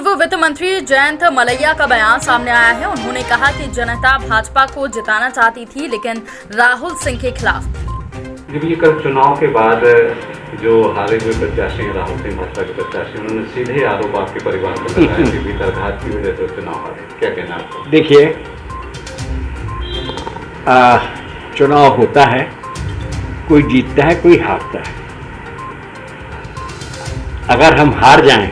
पूर्व वित्त मंत्री जयंत मलैया का बयान सामने आया है। उन्होंने कहा कि जनता भाजपा को जिताना चाहती थी, लेकिन राहुल सिंह के खिलाफ थी। जब ये कल चुनाव के बाद जो हारे हुए प्रत्याशी हैं, राहुल सिंह भाजपा के प्रत्याशी, उन्होंने सीधे आरोप आपके परिवार पर लगाया कि भीतरघात की वजह से चुनाव हारे। क्या कहना आपको? देखिए, चुनाव होता है, कोई जीतता है, कोई हारता है। अगर हम हार जाएं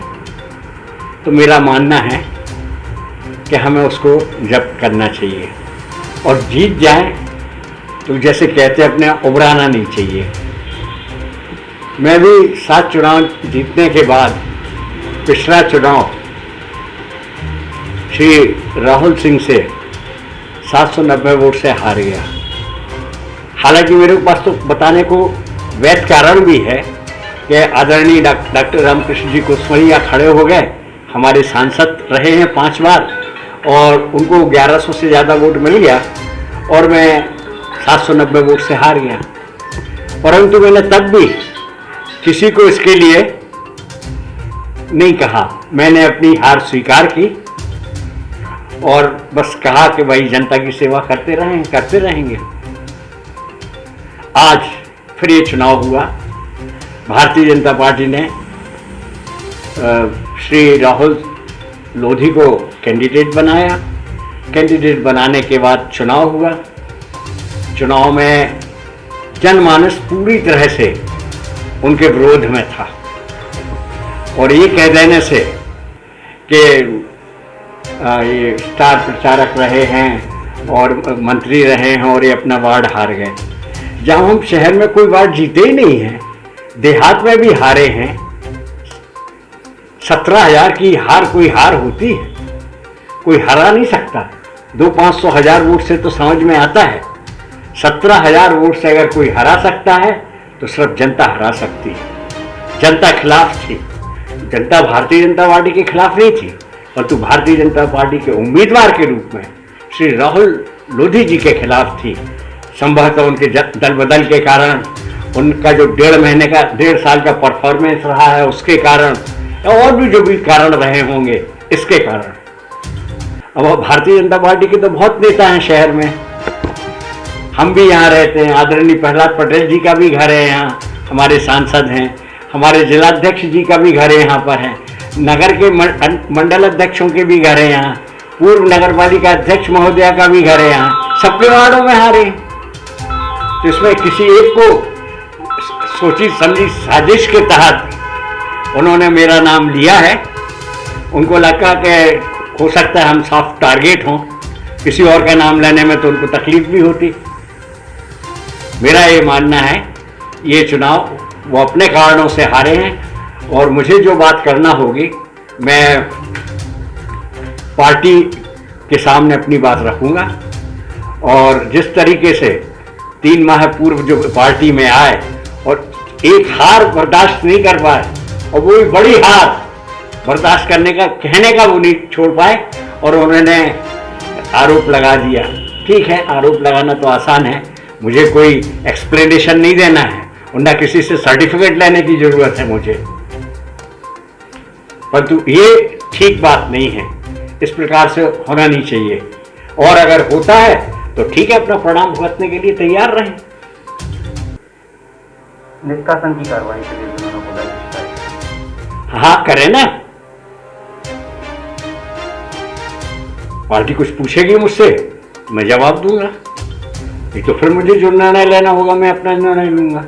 तो मेरा मानना है कि हमें उसको जब्त करना चाहिए, और जीत जाएं तो जैसे कहते हैं अपने उबराना नहीं चाहिए। मैं भी 7 चुनाव जीतने के बाद पिछला चुनाव श्री राहुल सिंह से 790 वोट से हार गया। हालांकि मेरे पास तो बताने को वैध कारण भी है कि आदरणीय डॉक्टर रामकृष्ण जी कुसमरिया खड़े हो गए, हमारे सांसद रहे हैं 5 बार, और उनको 1100 से ज़्यादा वोट मिल गया और मैं 790 वोट से हार गया। परंतु मैंने तब भी किसी को इसके लिए नहीं कहा, मैंने अपनी हार स्वीकार की और बस कहा कि भाई जनता की सेवा करते रहेंगे। आज फिर ये चुनाव हुआ, भारतीय जनता पार्टी ने श्री राहुल लोधी को कैंडिडेट बनाया। कैंडिडेट बनाने के बाद चुनाव हुआ। चुनाव में जनमानस पूरी तरह से उनके विरोध में था, और ये कह देने से कि ये स्टार प्रचारक रहे हैं और मंत्री रहे हैं और ये अपना वार्ड हार गए, जब हम शहर में कोई वार्ड जीते ही नहीं हैं, देहात में भी हारे हैं। 17,000 की हार कोई हार होती है? कोई हरा नहीं सकता। 200-500 वोट से तो समझ में आता है। 17,000 वोट से अगर कोई हरा सकता है तो सिर्फ जनता हरा सकती है। जनता खिलाफ थी, जनता भारतीय जनता पार्टी के खिलाफ नहीं थी, परंतु भारतीय जनता पार्टी के उम्मीदवार के रूप में श्री राहुल लोधी जी के खिलाफ थी। संभवतः उनके दल बदल के कारण, उनका जो 1.5 साल का परफॉर्मेंस रहा है उसके कारण, और भी जो भी कारण रहे होंगे इसके कारण। अब भारतीय जनता पार्टी के तो बहुत नेता हैं शहर में, हम भी यहाँ रहते हैं। आदरणीय प्रहलाद पटेल जी का भी घर है यहाँ, हमारे सांसद हैं। हमारे जिलाध्यक्ष जी का भी घर यहाँ पर है। नगर के मंडल अध्यक्षों के भी घर है यहाँ। पूर्व नगर पालिका अध्यक्ष महोदया का भी घर है यहाँ। सबके वार्डों में हारे। तो इसमें किसी एक को सोची समझी साजिश के तहत उन्होंने मेरा नाम लिया है। उनको लगा कि हो सकता है हम सॉफ्ट टारगेट हों, किसी और का नाम लेने में तो उनको तकलीफ भी होती। मेरा ये मानना है ये चुनाव वो अपने कारणों से हारे हैं, और मुझे जो बात करना होगी मैं पार्टी के सामने अपनी बात रखूंगा। और जिस तरीके से 3 माह पूर्व जो पार्टी में आए और एक हार बर्दाश्त नहीं कर पाए, और वो भी बड़ी हार बर्दाश्त करने का, कहने का वो नहीं छोड़ पाए, और उन्होंने आरोप लगा दिया। ठीक है, आरोप लगाना तो आसान है, मुझे कोई एक्सप्लेनेशन नहीं देना है, और ना किसी से सर्टिफिकेट लेने की जरूरत है मुझे। परंतु ये ठीक बात नहीं है, इस प्रकार से होना नहीं चाहिए। और अगर होता है तो ठीक है, अपना परिणाम भुगतने के लिए तैयार रहें। निष्कासन की कार्रवाई के लिए उन्होंने बोला हाँ करें ना, पार्टी कुछ पूछेगी मुझसे, मैं जवाब दूंगा। ये तो फिर मुझे जो निर्णय लेना होगा मैं अपना निर्णय लूंगा।